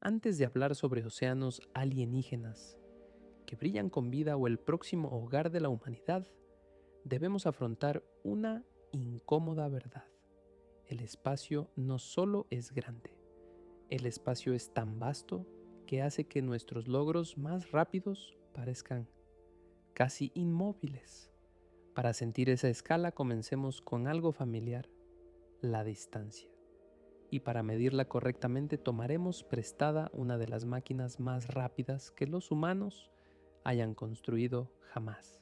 Antes de hablar sobre océanos alienígenas que brillan con vida o el próximo hogar de la humanidad, debemos afrontar una incómoda verdad. El espacio no solo es grande, el espacio es tan vasto que hace que nuestros logros más rápidos parezcan casi inmóviles. Para sentir esa escala, comencemos con algo familiar: la distancia. Y para medirla correctamente tomaremos prestada una de las máquinas más rápidas que los humanos hayan construido jamás.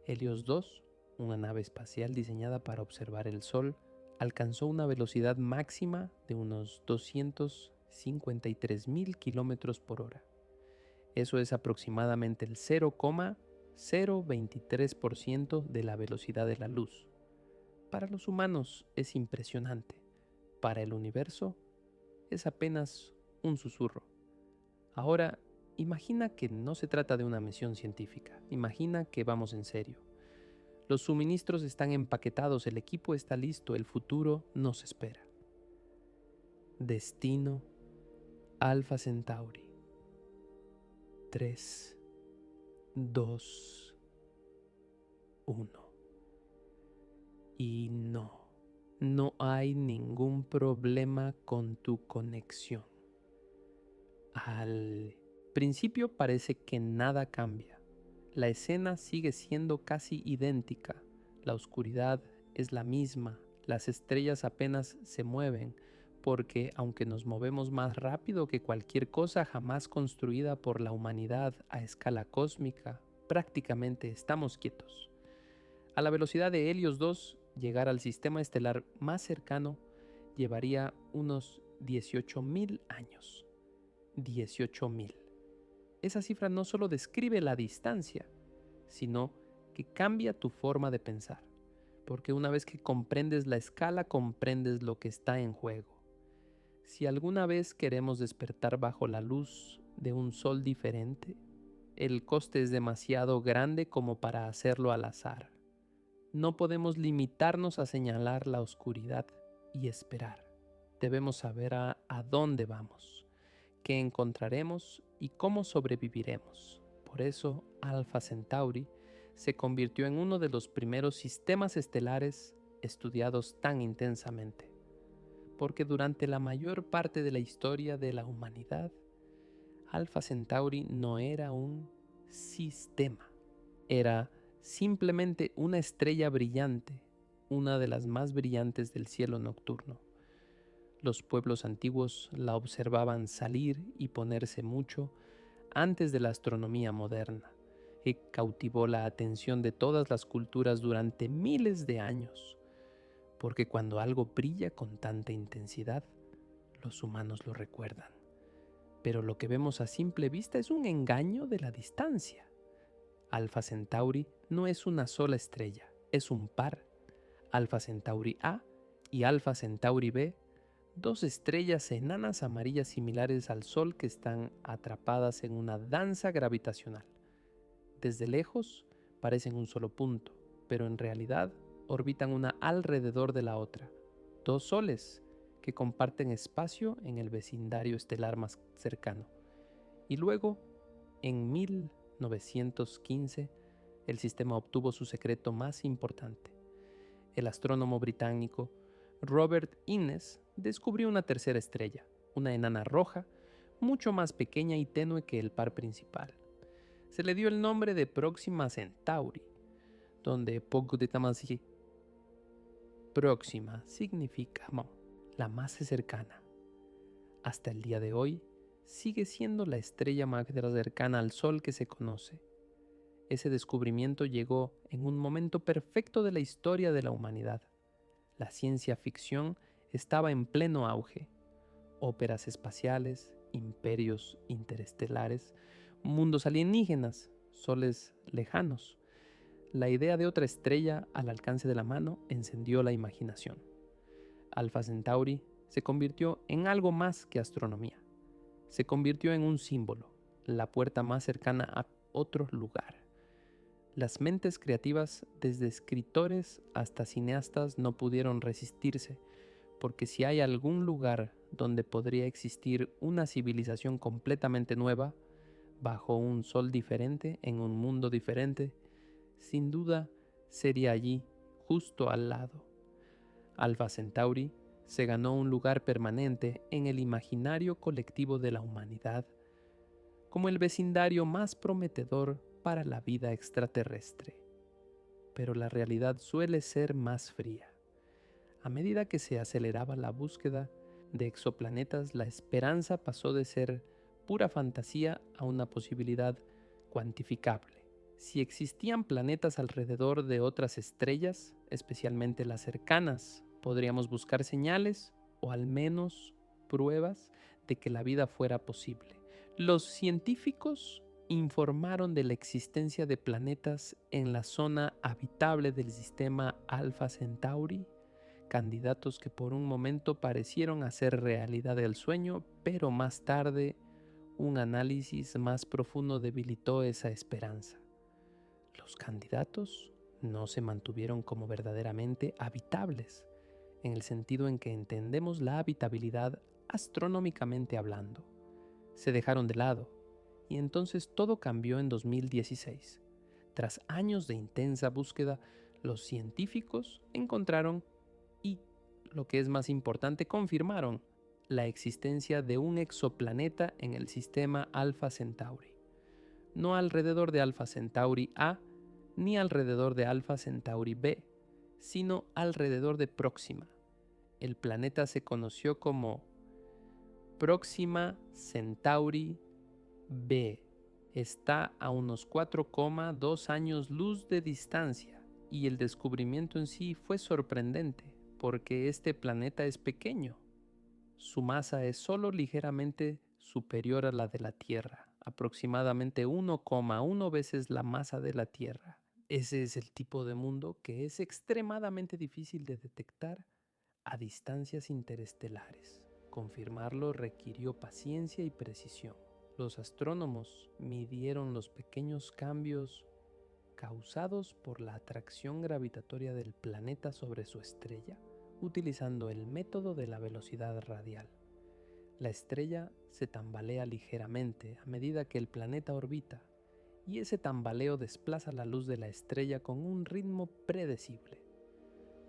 Helios 2, una nave espacial diseñada para observar el Sol, alcanzó una velocidad máxima de unos 253.000 kilómetros por hora. Eso es aproximadamente el 0,023% de la velocidad de la luz. Para los humanos es impresionante. Para el universo es apenas un susurro. Ahora, imagina que no se trata de una misión científica. Imagina que vamos en serio. Los suministros están empaquetados, el equipo está listo, el futuro nos espera. Destino Alpha Centauri. 3, 2, 1. Y no hay ningún problema con tu conexión. Al principio parece que nada cambia. La escena sigue siendo casi idéntica. La oscuridad es la misma. Las estrellas apenas se mueven, porque aunque nos movemos más rápido que cualquier cosa jamás construida por la humanidad a escala cósmica, prácticamente estamos quietos. A la velocidad de Helios 2, llegar al sistema estelar más cercano llevaría unos 18.000 años. 18.000. Esa cifra no solo describe la distancia, sino que cambia tu forma de pensar, porque una vez que comprendes la escala, comprendes lo que está en juego. Si alguna vez queremos despertar bajo la luz de un sol diferente, el coste es demasiado grande como para hacerlo al azar. No podemos limitarnos a señalar la oscuridad y esperar. Debemos saber a dónde vamos, qué encontraremos y cómo sobreviviremos. Por eso, Alpha Centauri se convirtió en uno de los primeros sistemas estelares estudiados tan intensamente, porque durante la mayor parte de la historia de la humanidad, Alpha Centauri no era un sistema, era simplemente una estrella brillante, una de las más brillantes del cielo nocturno. Los pueblos antiguos la observaban salir y ponerse mucho antes de la astronomía moderna, y cautivó la atención de todas las culturas durante miles de años, porque cuando algo brilla con tanta intensidad, los humanos lo recuerdan. Pero lo que vemos a simple vista es un engaño de la distancia. Alpha Centauri no es una sola estrella, es un par. Alpha Centauri A y Alpha Centauri B, dos estrellas enanas amarillas similares al Sol que están atrapadas en una danza gravitacional. Desde lejos parecen un solo punto, pero en realidad orbitan una alrededor de la otra. Dos soles que comparten espacio en el vecindario estelar más cercano. Y luego, en 1915, el sistema obtuvo su secreto más importante. El astrónomo británico Robert Innes descubrió una tercera estrella, una enana roja, mucho más pequeña y tenue que el par principal. Se le dio el nombre de Próxima Centauri, donde poco de Tamasi, próxima significa la más cercana. Hasta el día de hoy, sigue siendo la estrella más cercana al Sol que se conoce. Ese descubrimiento llegó en un momento perfecto de la historia de la humanidad. La ciencia ficción estaba en pleno auge. Óperas espaciales, imperios interestelares, mundos alienígenas, soles lejanos. La idea de otra estrella al alcance de la mano encendió la imaginación. Alpha Centauri se convirtió en algo más que astronomía. Se convirtió en un símbolo, la puerta más cercana a otro lugar. Las mentes creativas, desde escritores hasta cineastas, no pudieron resistirse, porque si hay algún lugar donde podría existir una civilización completamente nueva, bajo un sol diferente, en un mundo diferente, sin duda sería allí, justo al lado. Alpha Centauri se ganó un lugar permanente en el imaginario colectivo de la humanidad como el vecindario más prometedor para la vida extraterrestre. Pero la realidad suele ser más fría. A medida que se aceleraba la búsqueda de exoplanetas, la esperanza pasó de ser pura fantasía a una posibilidad cuantificable. Si existían planetas alrededor de otras estrellas, especialmente las cercanas, podríamos buscar señales o al menos pruebas de que la vida fuera posible. Los científicos informaron de la existencia de planetas en la zona habitable del sistema Alpha Centauri, candidatos que por un momento parecieron hacer realidad el sueño, pero más tarde un análisis más profundo debilitó esa esperanza. Los candidatos no se mantuvieron como verdaderamente habitables, en el sentido en que entendemos la habitabilidad astronómicamente hablando. Se dejaron de lado, y entonces todo cambió en 2016. Tras años de intensa búsqueda, los científicos encontraron y, lo que es más importante, confirmaron la existencia de un exoplaneta en el sistema Alpha Centauri. No alrededor de Alpha Centauri A ni alrededor de Alpha Centauri B, sino alrededor de Próxima. El planeta se conoció como Próxima Centauri B. Está a unos 4,2 años luz de distancia y el descubrimiento en sí fue sorprendente porque este planeta es pequeño. Su masa es solo ligeramente superior a la de la Tierra, aproximadamente 1,1 veces la masa de la Tierra. Ese es el tipo de mundo que es extremadamente difícil de detectar a distancias interestelares. Confirmarlo requirió paciencia y precisión. Los astrónomos midieron los pequeños cambios causados por la atracción gravitatoria del planeta sobre su estrella, utilizando el método de la velocidad radial. La estrella se tambalea ligeramente a medida que el planeta orbita, y ese tambaleo desplaza la luz de la estrella con un ritmo predecible.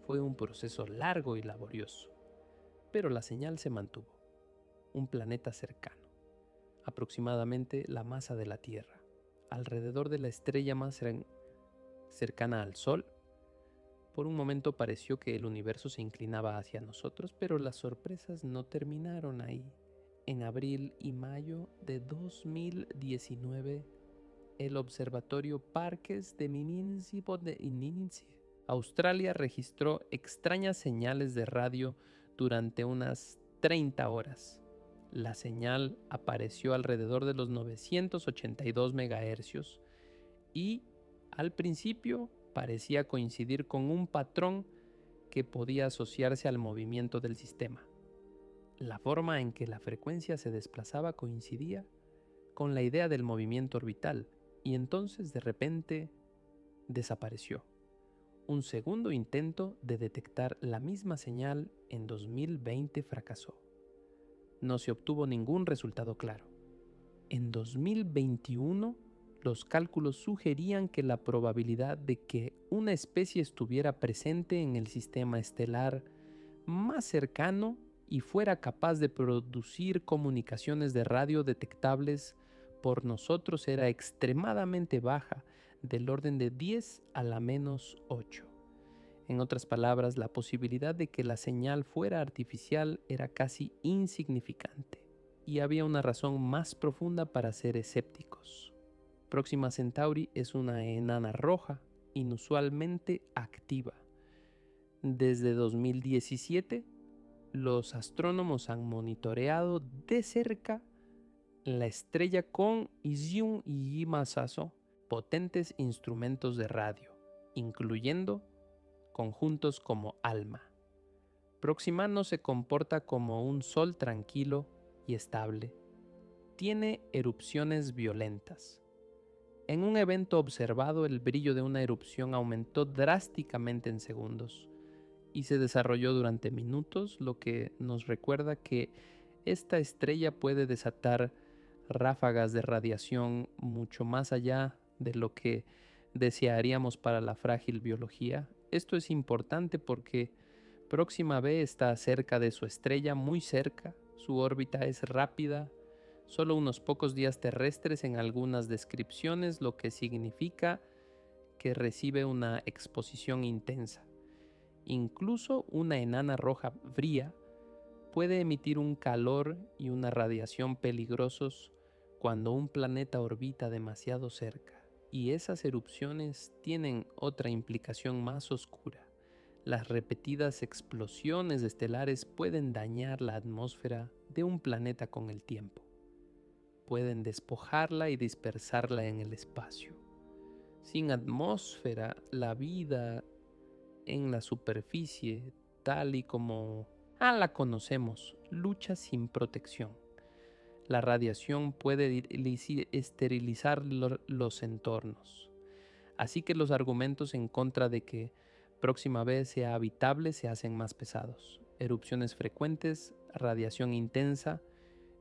Fue un proceso largo y laborioso, pero la señal se mantuvo. Un planeta cercano, aproximadamente la masa de la Tierra, alrededor de la estrella más cercana al Sol. Por un momento pareció que el universo se inclinaba hacia nosotros, pero las sorpresas no terminaron ahí. En abril y mayo de 2019, el observatorio Parkes de Ninensi, Australia, registró extrañas señales de radio durante unas 30 horas. La señal apareció alrededor de los 982 MHz y al principio parecía coincidir con un patrón que podía asociarse al movimiento del sistema. La forma en que la frecuencia se desplazaba coincidía con la idea del movimiento orbital y entonces de repente desapareció. Un segundo intento de detectar la misma señal en 2020 fracasó. No se obtuvo ningún resultado claro. En 2021, los cálculos sugerían que la probabilidad de que una especie estuviera presente en el sistema estelar más cercano y fuera capaz de producir comunicaciones de radio detectables por nosotros era extremadamente baja, del orden de 10 a la menos 8. En otras palabras, la posibilidad de que la señal fuera artificial era casi insignificante, y había una razón más profunda para ser escépticos. Próxima Centauri es una enana roja, inusualmente activa. Desde 2017, los astrónomos han monitoreado de cerca la estrella con Izium y Masaso, potentes instrumentos de radio, incluyendo conjuntos como ALMA. Próxima no se comporta como un sol tranquilo y estable. Tiene erupciones violentas. En un evento observado, el brillo de una erupción aumentó drásticamente en segundos y se desarrolló durante minutos, lo que nos recuerda que esta estrella puede desatar ráfagas de radiación mucho más allá de lo que desearíamos para la frágil biología. Esto es importante porque Próxima B está cerca de su estrella, muy cerca. Su órbita es rápida, solo unos pocos días terrestres en algunas descripciones, lo que significa que recibe una exposición intensa. Incluso una enana roja fría puede emitir un calor y una radiación peligrosos cuando un planeta orbita demasiado cerca. Y esas erupciones tienen otra implicación más oscura. Las repetidas explosiones estelares pueden dañar la atmósfera de un planeta con el tiempo. Pueden despojarla y dispersarla en el espacio. Sin atmósfera, la vida en la superficie, tal y como la conocemos, lucha sin protección. La radiación puede esterilizar los entornos. Así que los argumentos en contra de que Próxima B sea habitable se hacen más pesados. Erupciones frecuentes, radiación intensa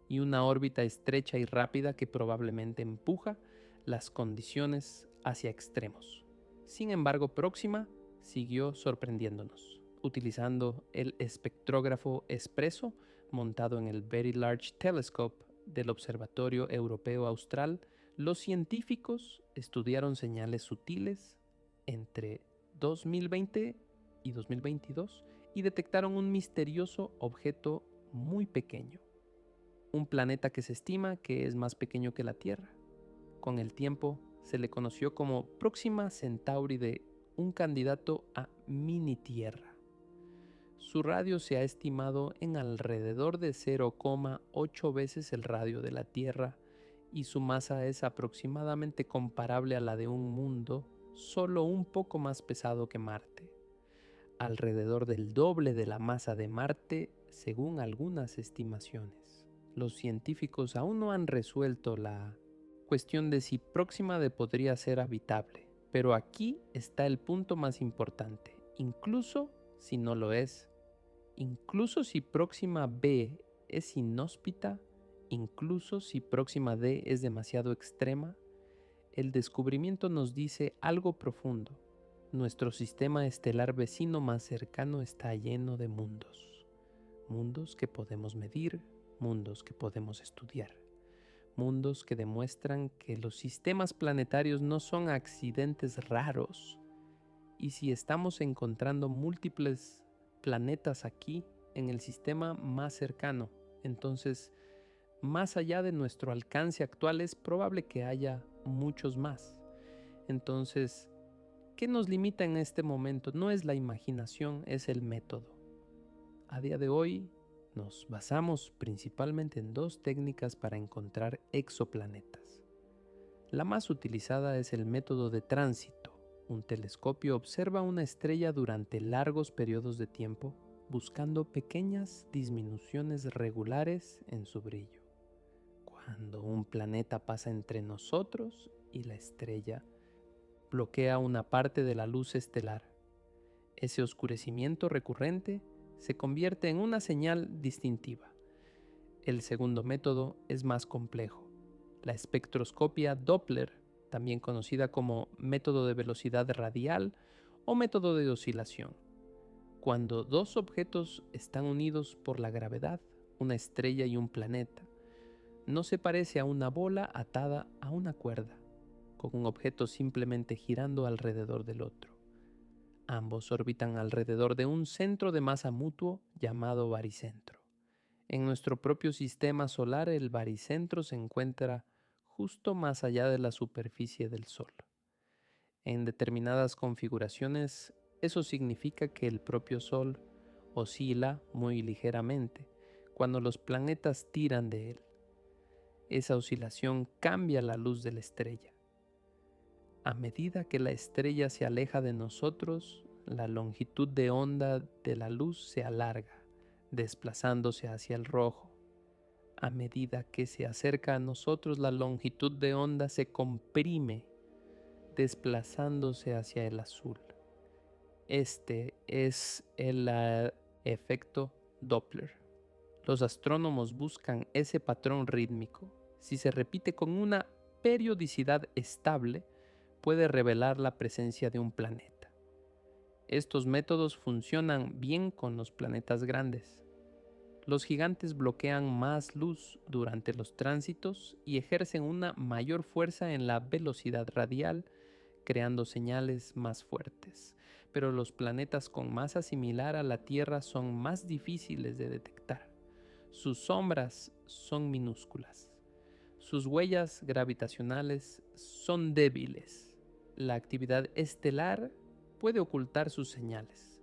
y una órbita estrecha y rápida que probablemente empuja las condiciones hacia extremos. Sin embargo, Próxima siguió sorprendiéndonos. Utilizando el espectrógrafo Espresso montado en el Very Large Telescope del Observatorio Europeo Austral, los científicos estudiaron señales sutiles entre 2020 y 2022 y detectaron un misterioso objeto muy pequeño, un planeta que se estima que es más pequeño que la Tierra. Con el tiempo se le conoció como Próxima Centauri, un candidato a mini Tierra. Su radio se ha estimado en alrededor de 0,8 veces el radio de la Tierra y su masa es aproximadamente comparable a la de un mundo, solo un poco más pesado que Marte. Alrededor del doble de la masa de Marte, según algunas estimaciones. Los científicos aún no han resuelto la cuestión de si Próxima B podría ser habitable, pero aquí está el punto más importante. Incluso si no lo es, incluso si Próxima B es inhóspita, incluso si Próxima D es demasiado extrema, el descubrimiento nos dice algo profundo. Nuestro sistema estelar vecino más cercano está lleno de mundos. Mundos que podemos medir, mundos que podemos estudiar. Mundos que demuestran que los sistemas planetarios no son accidentes raros. Y si estamos encontrando múltiples planetas aquí en el sistema más cercano, entonces más allá de nuestro alcance actual es probable que haya muchos más. Entonces, ¿qué nos limita en este momento? No es la imaginación, es el método. A día de hoy nos basamos principalmente en dos técnicas para encontrar exoplanetas. La más utilizada es el método de tránsito. Un telescopio observa una estrella durante largos periodos de tiempo, buscando pequeñas disminuciones regulares en su brillo. Cuando un planeta pasa entre nosotros y la estrella, bloquea una parte de la luz estelar. Ese oscurecimiento recurrente se convierte en una señal distintiva. El segundo método es más complejo. La espectroscopia Doppler, también conocida como método de velocidad radial o método de oscilación. Cuando dos objetos están unidos por la gravedad, una estrella y un planeta, no se parece a una bola atada a una cuerda, con un objeto simplemente girando alrededor del otro. Ambos orbitan alrededor de un centro de masa mutuo llamado baricentro. En nuestro propio sistema solar, el baricentro se encuentra justo más allá de la superficie del Sol. En determinadas configuraciones, eso significa que el propio Sol oscila muy ligeramente cuando los planetas tiran de él. Esa oscilación cambia la luz de la estrella. A medida que la estrella se aleja de nosotros, la longitud de onda de la luz se alarga, desplazándose hacia el rojo. A medida que se acerca a nosotros, la longitud de onda se comprime, desplazándose hacia el azul. Este es el efecto Doppler. Los astrónomos buscan ese patrón rítmico. Si se repite con una periodicidad estable, puede revelar la presencia de un planeta. Estos métodos funcionan bien con los planetas grandes. Los gigantes bloquean más luz durante los tránsitos y ejercen una mayor fuerza en la velocidad radial, creando señales más fuertes. Pero los planetas con masa similar a la Tierra son más difíciles de detectar. Sus sombras son minúsculas. Sus huellas gravitacionales son débiles. La actividad estelar puede ocultar sus señales.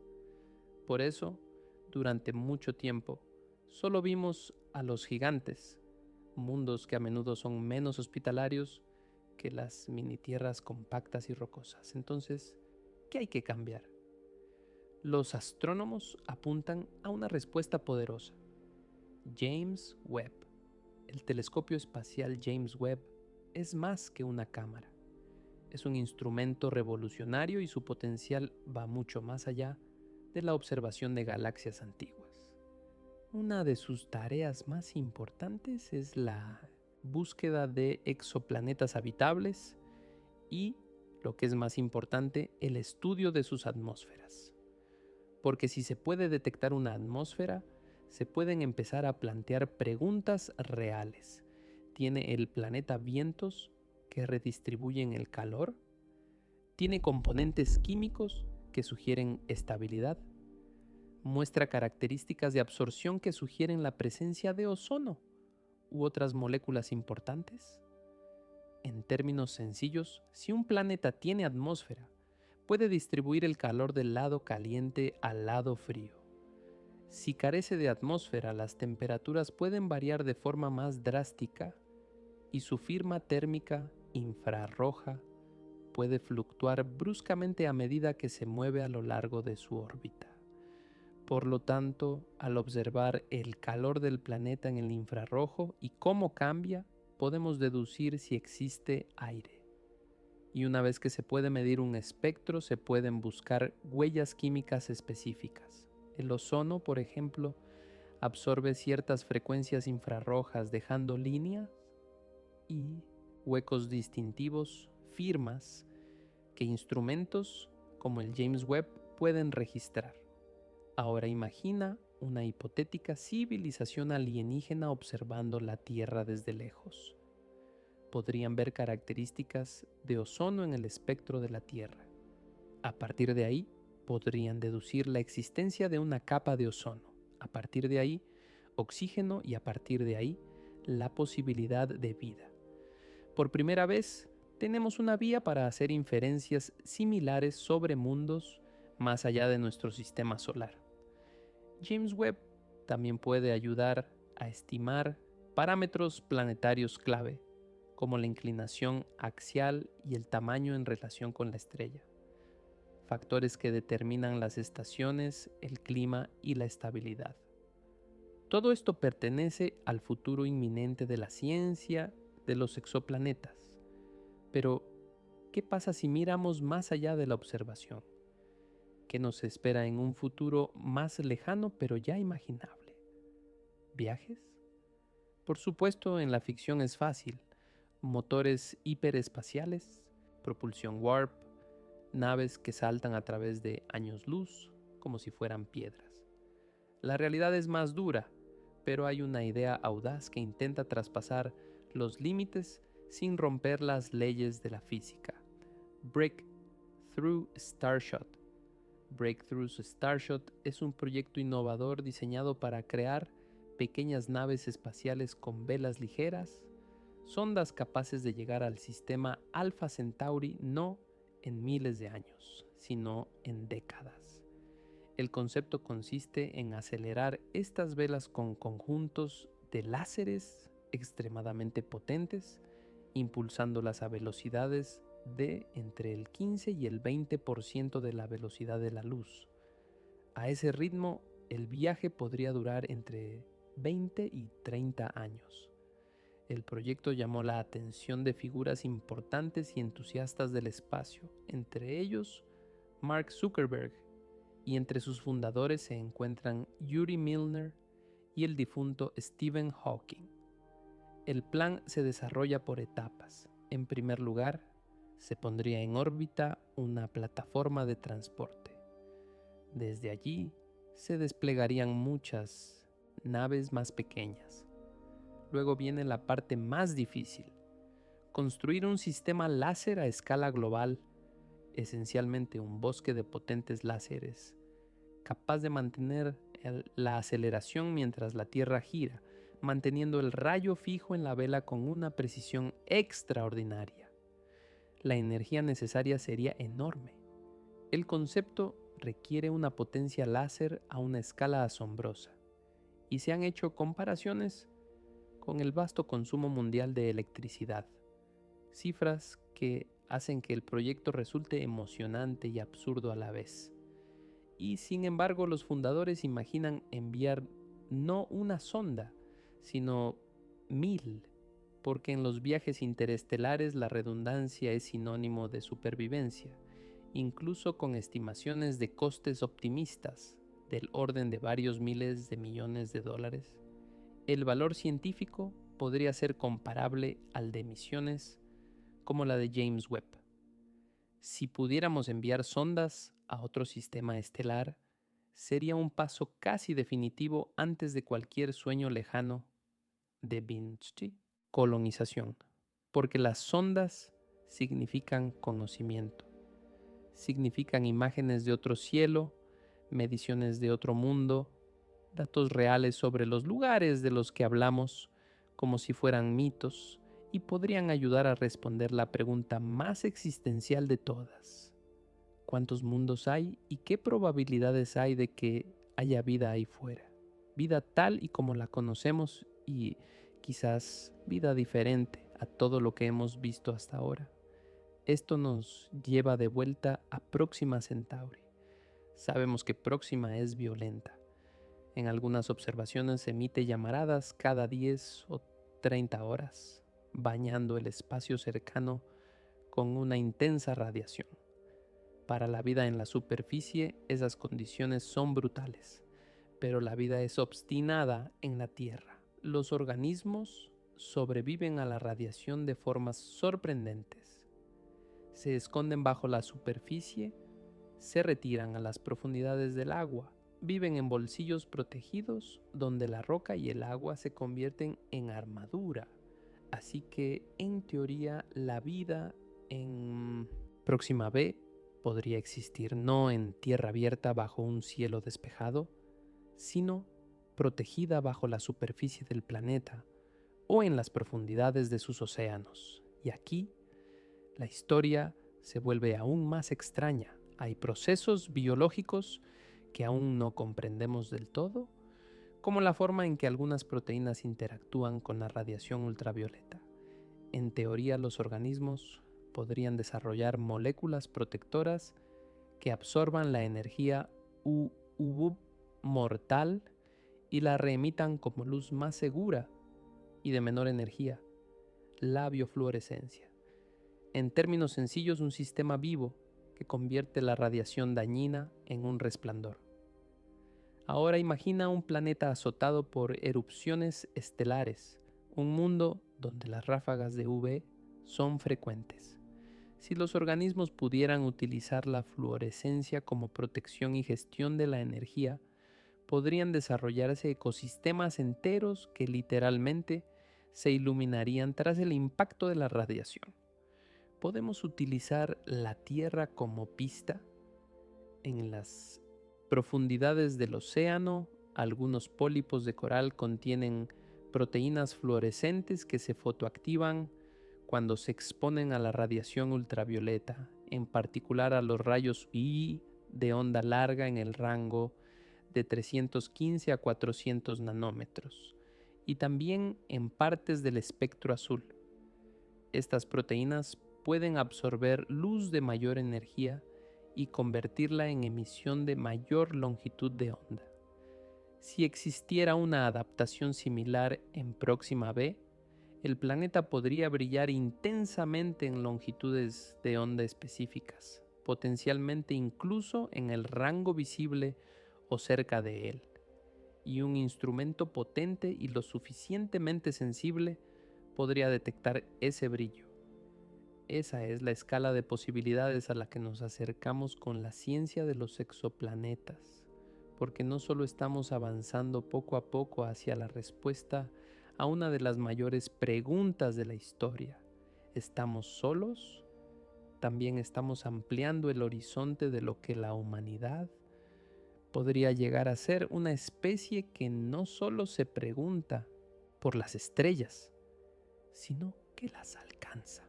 Por eso, durante mucho tiempo, solo vimos a los gigantes, mundos que a menudo son menos hospitalarios que las mini tierras compactas y rocosas. Entonces, ¿qué hay que cambiar? Los astrónomos apuntan a una respuesta poderosa. James Webb. El telescopio espacial James Webb es más que una cámara. Es un instrumento revolucionario y su potencial va mucho más allá de la observación de galaxias antiguas. Una de sus tareas más importantes es la búsqueda de exoplanetas habitables y, lo que es más importante, el estudio de sus atmósferas. Porque si se puede detectar una atmósfera, se pueden empezar a plantear preguntas reales. ¿Tiene el planeta vientos que redistribuyen el calor? ¿Tiene componentes químicos que sugieren estabilidad? ¿Muestra características de absorción que sugieren la presencia de ozono u otras moléculas importantes? En términos sencillos, si un planeta tiene atmósfera, puede distribuir el calor del lado caliente al lado frío. Si carece de atmósfera, las temperaturas pueden variar de forma más drástica y su firma térmica infrarroja puede fluctuar bruscamente a medida que se mueve a lo largo de su órbita. Por lo tanto, al observar el calor del planeta en el infrarrojo y cómo cambia, podemos deducir si existe aire. Y una vez que se puede medir un espectro, se pueden buscar huellas químicas específicas. El ozono, por ejemplo, absorbe ciertas frecuencias infrarrojas dejando líneas y huecos distintivos, firmas, que instrumentos como el James Webb pueden registrar. Ahora imagina una hipotética civilización alienígena observando la Tierra desde lejos. Podrían ver características de ozono en el espectro de la Tierra. A partir de ahí, podrían deducir la existencia de una capa de ozono. A partir de ahí, oxígeno y a partir de ahí, la posibilidad de vida. Por primera vez, tenemos una vía para hacer inferencias similares sobre mundos más allá de nuestro sistema solar. James Webb también puede ayudar a estimar parámetros planetarios clave, como la inclinación axial y el tamaño en relación con la estrella, factores que determinan las estaciones, el clima y la estabilidad. Todo esto pertenece al futuro inminente de la ciencia de los exoplanetas. Pero, ¿qué pasa si miramos más allá de la observación? ¿Qué nos espera en un futuro más lejano pero ya imaginable? ¿Viajes? Por supuesto, en la ficción es fácil. Motores hiperespaciales, propulsión warp, naves que saltan a través de años luz como si fueran piedras. La realidad es más dura, pero hay una idea audaz que intenta traspasar los límites sin romper las leyes de la física. Breakthrough Starshot. Breakthrough Starshot es un proyecto innovador diseñado para crear pequeñas naves espaciales con velas ligeras, sondas capaces de llegar al sistema Alpha Centauri no en miles de años, sino en décadas. El concepto consiste en acelerar estas velas con conjuntos de láseres extremadamente potentes, impulsándolas a velocidades de entre el 15 y el 20% de la velocidad de la luz. A ese ritmo, el viaje podría durar entre 20 y 30 años. El proyecto llamó la atención de figuras importantes y entusiastas del espacio, entre ellos Mark Zuckerberg, y entre sus fundadores se encuentran Yuri Milner y el difunto Stephen Hawking. El plan se desarrolla por etapas. En primer lugar, se pondría en órbita una plataforma de transporte. Desde allí se desplegarían muchas naves más pequeñas. Luego viene la parte más difícil: construir un sistema láser a escala global, esencialmente un bosque de potentes láseres, capaz de mantener la aceleración mientras la Tierra gira, manteniendo el rayo fijo en la vela con una precisión extraordinaria. La energía necesaria sería enorme. El concepto requiere una potencia láser a una escala asombrosa, y se han hecho comparaciones con el vasto consumo mundial de electricidad, cifras que hacen que el proyecto resulte emocionante y absurdo a la vez. Y sin embargo, los fundadores imaginan enviar no una sonda, sino 1000, porque en los viajes interestelares la redundancia es sinónimo de supervivencia, incluso con estimaciones de costes optimistas del orden de varios miles de millones de dólares. El valor científico podría ser comparable al de misiones como la de James Webb. Si pudiéramos enviar sondas a otro sistema estelar, sería un paso casi definitivo antes de cualquier sueño lejano de Vinci. Colonización, porque las sondas significan conocimiento, significan imágenes de otro cielo, mediciones de otro mundo, datos reales sobre los lugares de los que hablamos como si fueran mitos, y podrían ayudar a responder la pregunta más existencial de todas: ¿cuántos mundos hay y qué probabilidades hay de que haya vida ahí fuera? Vida tal y como la conocemos, y quizás vida diferente a todo lo que hemos visto hasta ahora. Esto nos lleva de vuelta a Próxima Centauri. Sabemos que Próxima es violenta. En algunas observaciones emite llamaradas cada 10 o 30 horas, bañando el espacio cercano con una intensa radiación. Para la vida en la superficie, esas condiciones son brutales, pero la vida es obstinada en la Tierra. Los organismos sobreviven a la radiación de formas sorprendentes. Se esconden bajo la superficie, se retiran a las profundidades del agua, viven en bolsillos protegidos donde la roca y el agua se convierten en armadura. Así que, en teoría, la vida en Próxima B podría existir no en tierra abierta bajo un cielo despejado, sino protegida bajo la superficie del planeta o en las profundidades de sus océanos. Y aquí, la historia se vuelve aún más extraña. Hay procesos biológicos que aún no comprendemos del todo, como la forma en que algunas proteínas interactúan con la radiación ultravioleta. En teoría, los organismos podrían desarrollar moléculas protectoras que absorban la energía UV mortal y la reemitan como luz más segura y de menor energía, la biofluorescencia. En términos sencillos, un sistema vivo que convierte la radiación dañina en un resplandor. Ahora imagina un planeta azotado por erupciones estelares, un mundo donde las ráfagas de UV son frecuentes. Si los organismos pudieran utilizar la fluorescencia como protección y gestión de la energía, podrían desarrollarse ecosistemas enteros que literalmente se iluminarían tras el impacto de la radiación. Podemos utilizar la Tierra como pista. En las profundidades del océano, algunos pólipos de coral contienen proteínas fluorescentes que se fotoactivan cuando se exponen a la radiación ultravioleta, en particular a los rayos UV de onda larga en el rango de 315 a 400 nanómetros, y también en partes del espectro azul. Estas proteínas pueden absorber luz de mayor energía y convertirla en emisión de mayor longitud de onda. Si existiera una adaptación similar en Próxima B, el planeta podría brillar intensamente en longitudes de onda específicas, potencialmente incluso en el rango visible o cerca de él. y un instrumento potente y lo suficientemente sensible podría detectar ese brillo. Esa es la escala de posibilidades a la que nos acercamos con la ciencia de los exoplanetas, porque no solo estamos avanzando poco a poco hacia la respuesta a una de las mayores preguntas de la historia. ¿Estamos solos? También estamos ampliando el horizonte de lo que la humanidad podría llegar a ser, una especie que no solo se pregunta por las estrellas, sino que las alcanza.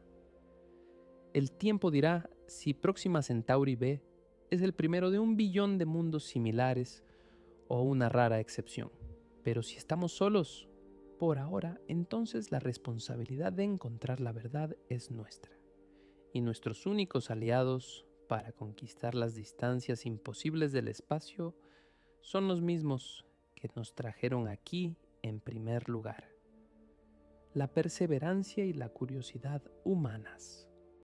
El tiempo dirá si Próxima Centauri b es el primero de 1 billón de mundos similares o una rara excepción. Pero si estamos solos, por ahora, entonces la responsabilidad de encontrar la verdad es nuestra. Y nuestros únicos aliados para conquistar las distancias imposibles del espacio son los mismos que nos trajeron aquí en primer lugar: la perseverancia y la curiosidad humanas.